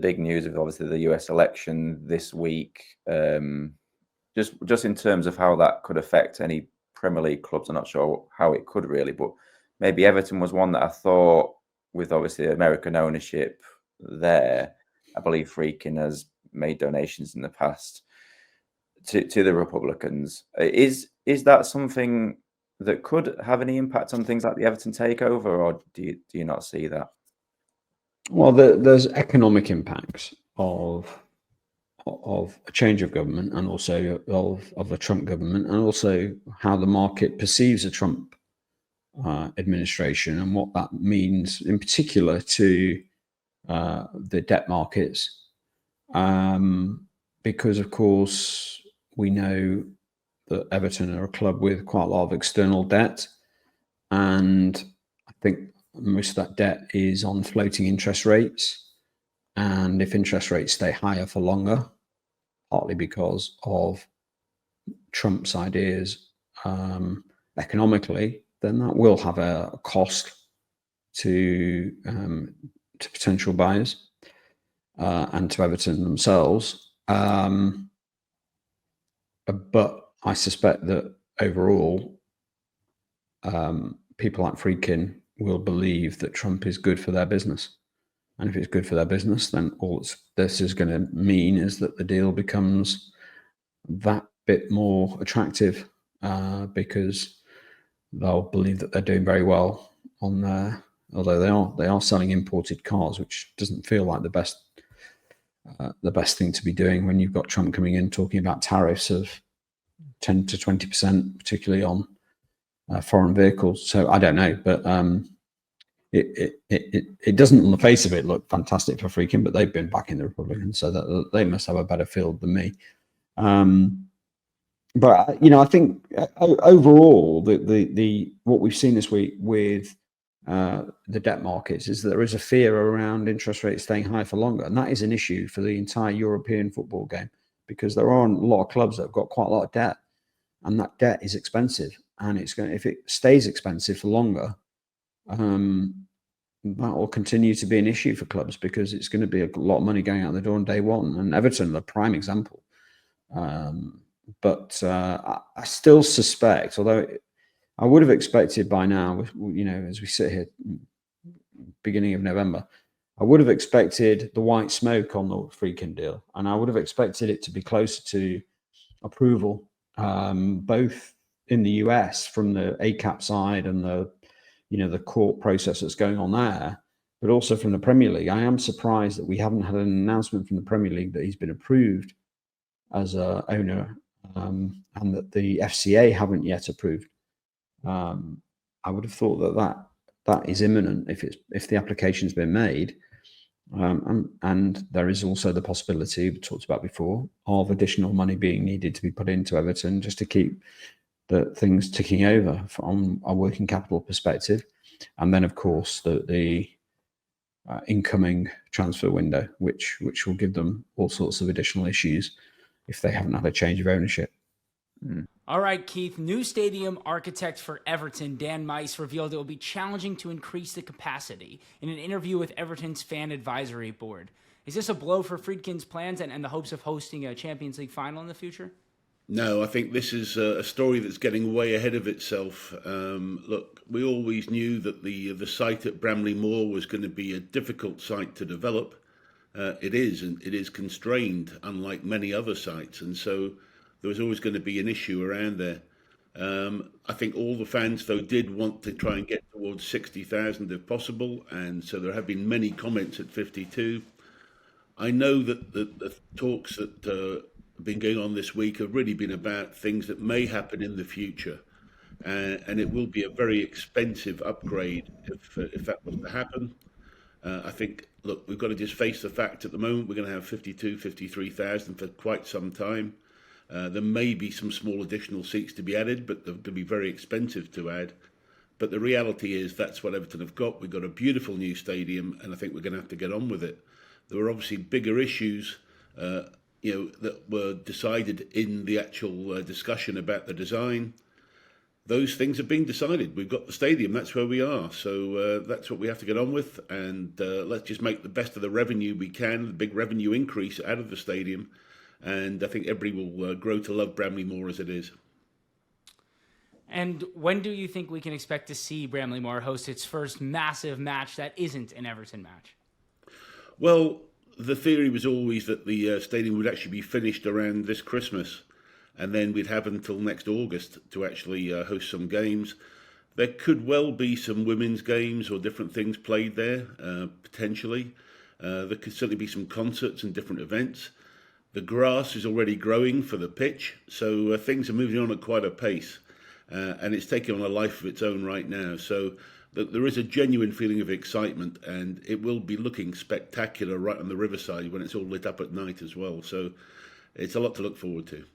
big news of obviously the US election this week. Just in terms of how that could affect any Premier League clubs, I'm not sure how it could really, but maybe Everton was one that I thought, with obviously American ownership there, I believe Friedkin has made donations in the past to the Republicans. Is that something that could have any impact on things like the Everton takeover, or do you not see that? Well, there's economic impacts of a change of government, and also of a Trump government, and also how the market perceives a Trump administration and what that means in particular to the debt markets. Because of course we know that Everton are a club with quite a lot of external debt, and I think most of that debt is on floating interest rates. And if interest rates stay higher for longer, partly because of Trump's ideas economically, then that will have a cost to potential buyers and to Everton themselves. But I suspect that overall, people like Friedkin will believe that Trump is good for their business. And if it's good for their business, then all this is going to mean is that the deal becomes that bit more attractive because they'll believe that they're doing very well on their, although they are selling imported cars, which doesn't feel like the best thing to be doing when you've got Trump coming in talking about tariffs of 10 to 20%, particularly on foreign vehicles. So I don't know, but it doesn't on the face of it look fantastic for Friedkin, but they've been backing the Republicans, so that they must have a better field than me. But I think overall, the what we've seen this week with the debt markets is that there is a fear around interest rates staying high for longer, and that is an issue for the entire European football game, because there are a lot of clubs that have got quite a lot of debt, and that debt is expensive, and if it stays expensive for longer, that will continue to be an issue for clubs, because it's going to be a lot of money going out the door on day one. And Everton are the prime example. But I still suspect, although I would have expected by now, as we sit here, beginning of November, I would have expected the white smoke on the Friedkin deal, and I would have expected it to be closer to approval, both in the US from the ACAP side and the court process that's going on there, but also from the Premier League. I am surprised that we haven't had an announcement from the Premier League that he's been approved as a owner, and that the FCA haven't yet approved. I would have thought that is imminent if the application's been made, and there is also the possibility we talked about before of additional money being needed to be put into Everton just to keep the things ticking over from a working capital perspective, and then of course the incoming transfer window, which will give them all sorts of additional issues if they haven't had a change of ownership. All right, Keith. New stadium architect for Everton, Dan Mice, revealed it will be challenging to increase the capacity in an interview with Everton's fan advisory board. Is this a blow for Friedkin's plans and the hopes of hosting a Champions League final in the future? No, I think this is a story that's getting way ahead of itself. Look, we always knew that the site at Bramley Moor was going to be a difficult site to develop. It is, and it is constrained, unlike many other sites, and so there was always going to be an issue around there. I think all the fans, though, did want to try and get towards 60,000 if possible, and so there have been many comments at 52. I know that the talks that have been going on this week have really been about things that may happen in the future, and it will be a very expensive upgrade if that was to happen. I think, look, we've got to just face the fact at the moment we're going to have 52, 53,000 for quite some time. There may be some small additional seats to be added, but they're going to be very expensive to add. But the reality is that's what Everton have got. We've got a beautiful new stadium, and I think we're going to have to get on with it. There were obviously bigger issues, that were decided in the actual discussion about the design. those things have been decided. We've got the stadium, that's where we are. So that's what we have to get on with. And let's just make the best of the revenue we can, the big revenue increase out of the stadium. And I think everybody will grow to love Bramley Moore as it is. And when do you think we can expect to see Bramley Moore host its first massive match that isn't an Everton match? Well, the theory was always that the stadium would actually be finished around this Christmas, and then we'd have until next August to actually host some games. There could well be some women's games or different things played there, potentially. There could certainly be some concerts and different events. The grass is already growing for the pitch, so things are moving on at quite a pace. And it's taking on a life of its own right now. So there is a genuine feeling of excitement, and it will be looking spectacular right on the riverside when it's all lit up at night as well. So it's a lot to look forward to.